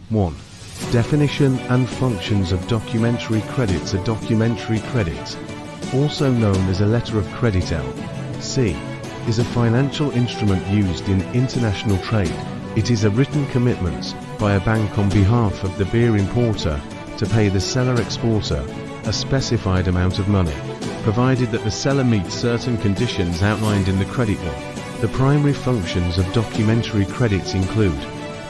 1. Definition and functions of documentary credits. A documentary credit, also known as a letter of credit (LC), is a financial instrument used in international trade. It is a written commitment by a bank on behalf of the beer importer to pay the seller exporter a specified amount of money, provided that the seller meets certain conditions outlined in the credit one. The primary functions of documentary credits include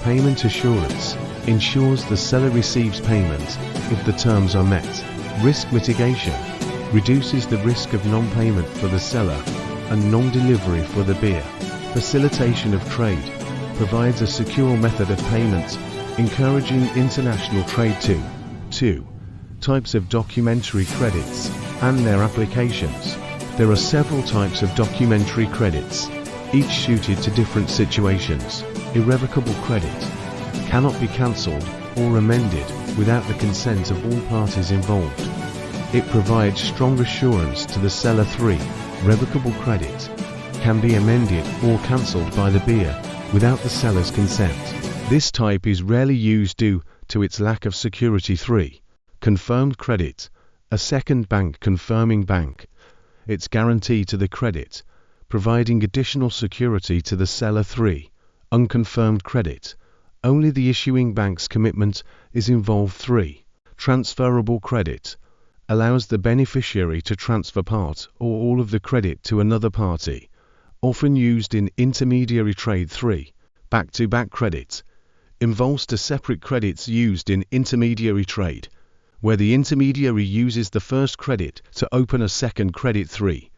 payment assurance, ensures the seller receives payment if the terms are met. Risk mitigation, reduces the risk of non-payment for the seller and non-delivery for the beer. Facilitation of trade, provides a secure method of payment, encouraging international trade. 2. Types of documentary credits and their applications. There are several types of documentary credits, each suited to different situations. Irrevocable credit cannot be cancelled or amended without the consent of all parties involved. It provides strong assurance to the seller. 3. Revocable credit can be amended or cancelled by the beer without the seller's consent. This type is rarely used due to its lack of security. 3. Confirmed credit, a second bank confirming bank its guarantee to the credit, providing additional security to the seller. 3. Unconfirmed credit, only the issuing bank's commitment is involved. 3. Transferable credit, allows the beneficiary to transfer part or all of the credit to another party, often used in intermediary trade. 3. Back-to-back credit, involves two separate credits used in intermediary trade, where the intermediary uses the first credit to open a second credit. 3.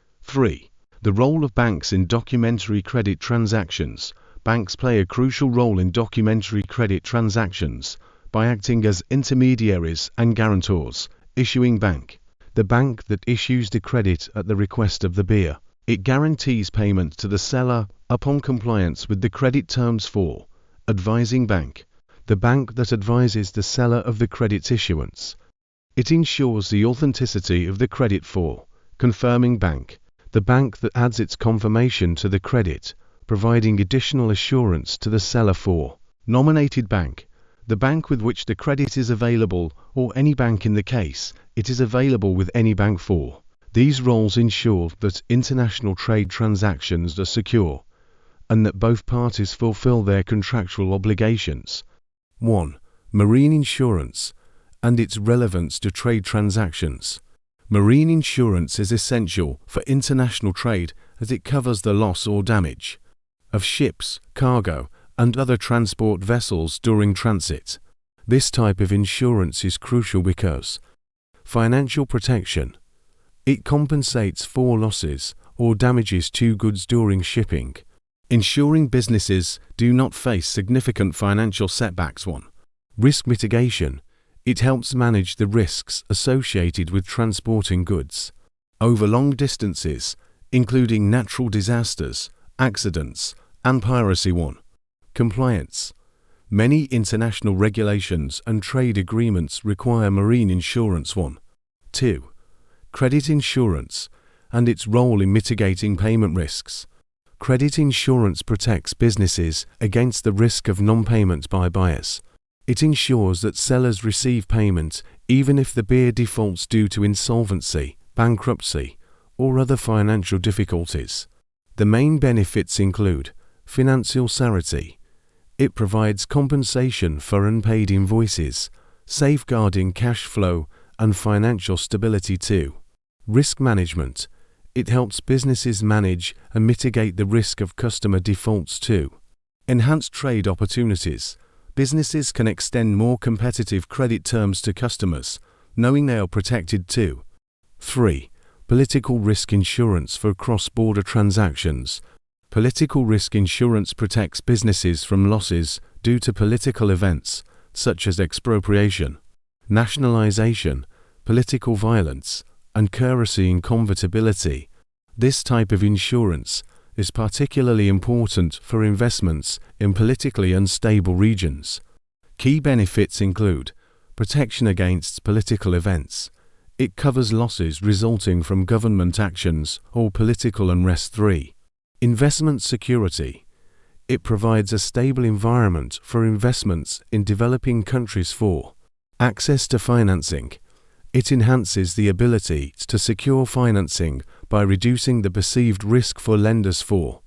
The role of banks in documentary credit transactions. Banks play a crucial role in documentary credit transactions by acting as intermediaries and guarantors. Issuing bank, the bank that issues the credit at the request of the beer. It guarantees payment to the seller upon compliance with the credit terms. 4. Advising bank, the bank that advises the seller of the credit's issuance. It ensures the authenticity of the credit. 4. Confirming bank, the bank that adds its confirmation to the credit, providing additional assurance to the seller. 4. Nominated bank, the bank with which the credit is available, or any bank in the case it is available with any bank. 4. These roles ensure that international trade transactions are secure and that both parties fulfill their contractual obligations. 1. Marine insurance and its relevance to trade transactions. Marine insurance is essential for international trade as it covers the loss or damage of ships, cargo, and other transport vessels during transit. This type of insurance is crucial because financial protection. It compensates for losses or damages to goods during shipping, ensuring businesses do not face significant financial setbacks. 1. Risk mitigation. It helps manage the risks associated with transporting goods over long distances, including natural disasters, accidents, and piracy. 1. Compliance. Many international regulations and trade agreements require marine insurance. 1. 2. Credit insurance and its role in mitigating payment risks. Credit insurance protects businesses against the risk of non-payment by buyers. It ensures that sellers receive payment even if the beer defaults due to insolvency, bankruptcy, or other financial difficulties. The main benefits include financial certainty. It provides compensation for unpaid invoices, safeguarding cash flow and financial stability. 2. Risk management. It helps businesses manage and mitigate the risk of customer defaults. 2. Enhanced trade opportunities. Businesses can extend more competitive credit terms to customers, knowing they are protected. 2. 3. Political risk insurance for cross-border transactions. Political risk insurance protects businesses from losses due to political events, such as expropriation, nationalization, political violence, and currency inconvertibility. This type of insurance is particularly important for investments in politically unstable regions. Key benefits include protection against political events. It covers losses resulting from government actions or political unrest. 3. Investment security. It provides a stable environment for investments in developing countries. 4. Access to financing. It enhances the ability to secure financing by reducing the perceived risk for lenders. 4.